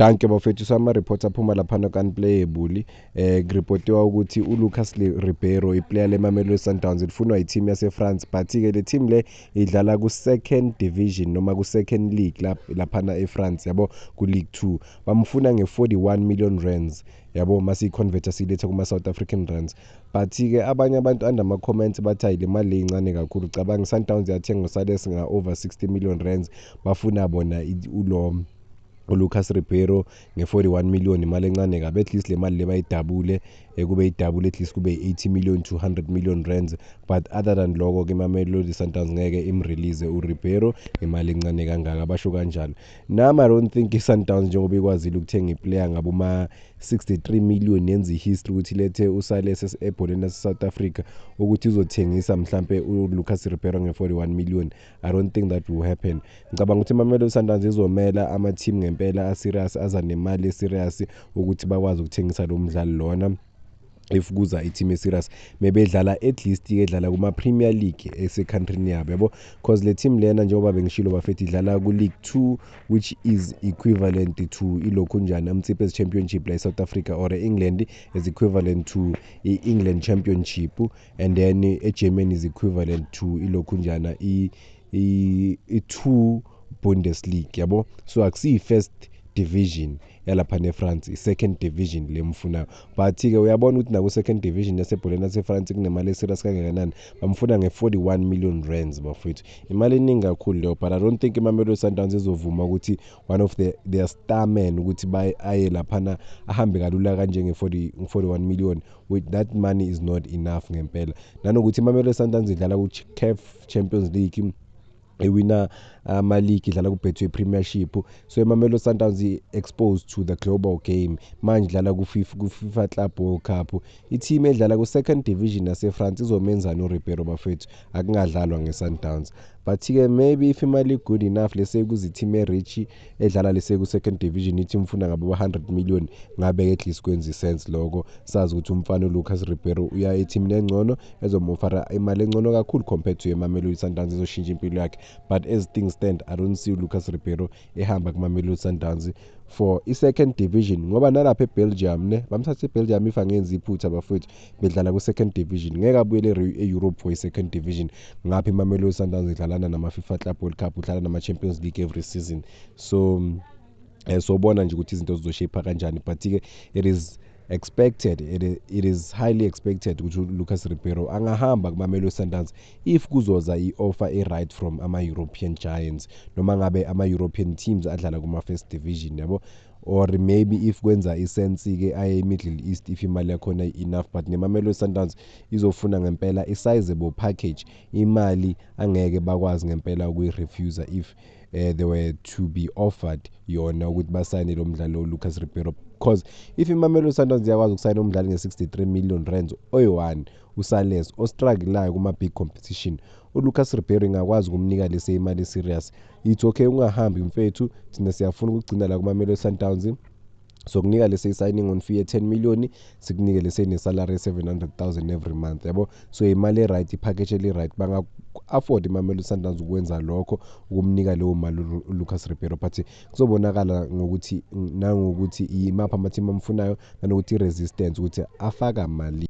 Danke bafethu, sama-report aphuma laphana ka-Unplayable. Kuripotiwa ukuthi uLucas Ribeiro iplayer leMamelodi Sundowns lifunwa i-team yase-France, but-ke le team le idlala ku-second division noma ku-second league laphana e-France, yabo, ku-League 2. Bamfuna nge-41 million rands, yabo, masiyi-convert siyiletha kuma-South African rands. But-ke abanye abantu under ama-comments bathi hayi le mali le incane kakhulu, cabanga i-Sundowns yathenga uSales nga-over 60 million rands, bafuna bona uLucas Ribeiro nge-41 million, imali encane kabi. At least le mali le bayidabule, kube yidabule, at least kube 80 million to 100 million rands. But other than lokho ke Mamelodi Sundowns ngeke imrelease uRibeiro imali encane kangaka, basho kanjalo. Nami I don't think iSundowns njengoba ikwazile ukuthenga iplayer ngaboma 63 million yenza ihistory ukuthi lethe uSales ebholeni lase-South Africa ukuthi izothengisa mhlampe uLucas Ribeiro nge-41 million. I don't think that will happen. Ngicabanga ukuthi Mamelodi Sundowns izomela ama-team ngempela a-serious, aza nemali e-serious ukuthi bakwazi ukuthengisa lo mdlali lona. If kuza i-team e-serious mebedlala at least idlala kuma-Premier League ese-countryni yabo, yabo, because le team lena njengoba bengishilo bafethu idlala ku-League 2 which is equivalent to ilokhu njani Amtsipas Championship la e-South Africa, or England is equivalent to i-England Championship, and then e-Germany is equivalent to ilokhu njana i-2 Bundesliga, yabo. So akusiyi first division yalapha ne-France, i-second division lemfunayo. But-ke uyabona ukuthi naku-second division yasebholeni lase-France kunemali eserious kangakanani, bamfuna nge-41 million rands bafethu, imali eningi kakhulu leyo. But I don't think iMamelodi Sundowns izovuma ukuthi one of their star men ukuthi aye laphana ahambe kalula kanje nge-41 million. With that money is not enough ngempela, nanokuthi iMamelodi Sundowns idlala ku-CAF Champions League, ewina ama-league, idlala ku-Betway Premiership. So iMamelodi Sundowns exposed to the global game, manje idlala ku-FIFA Club World Cup. I-team edlala ku-second division yase-France izomenzani uRibeiro bafethu, akungadlalwa nge-Sundowns. But-ke maybe if imali good enough, lese kuzi-team e-rich edlala lese ku-second division, i-team funa ngabo 100 million, ngabe at least kwenza i-sense lokho, sazi ukuthi umfana uLucas Ribeiro uya e-team engcono ezomofara imali engcono kakhulu compared to iMamelodi Sundowns izoshintsha impilo yakhe. But as things stand, I don't see uLucas Ribeiro ehamba kuMamelodi Sundowns for i-second division, ngoba nalapha eBelgium ne bamthatha eBelgium if angenza iphutha bafethu, bedlala ku-second division, ngeke abuyele e-Europe for i-second division. Ngapha iMamelodi Sundowns idlalana nama-FIFA Club World Cup, udlala nama-Champions League every season. So sobona nje ukuthi izinto zizoshape kanjani. But-ke it is expected, it is highly expected ukuthi uLucas Ribeiro angahamba kuMamelodi Sundowns if kuzoza i-offer e-right from ama-European giants, noma ngabe ama-European teams adlala kuma-first division, yabo, or maybe if kwenza isensi-ke aye e-Middle East if imali yakhona enough. But neMamelodi Sundowns izofuna ngempela i-sizable package, imali angeke bakwazi ngempela ukuyi-refuse if they were to be offered yona ukuthi basayine lo mdlali uLucas Ribeiro. Because if iMamelodi Sundowns iyakwazi ukusayina umdlali nge-63 million rands oyi-1 uSales ostruggleayo kuma-big competition, uLucas Ribeiro ingakwazi ukumnika lese imali serious. It's okay ungahambi mfethu, thina siyafuna ukugcina la kuMamelodi Sundowns, so kunika lese signing on fee 10 million, sikunike lese ne-salary 700,000 every month, yabo. So imali e-right, ipackage eli-right, banga afford iMamelodi Sundowns ukwenza lokho, ukumnika leyo mali uLucas Ribeiro. But kuzobonakala ngokuthi nangokuthi imaphi ama-team amfunayo, nanokuthi i-resistance ukuthi afaka mali.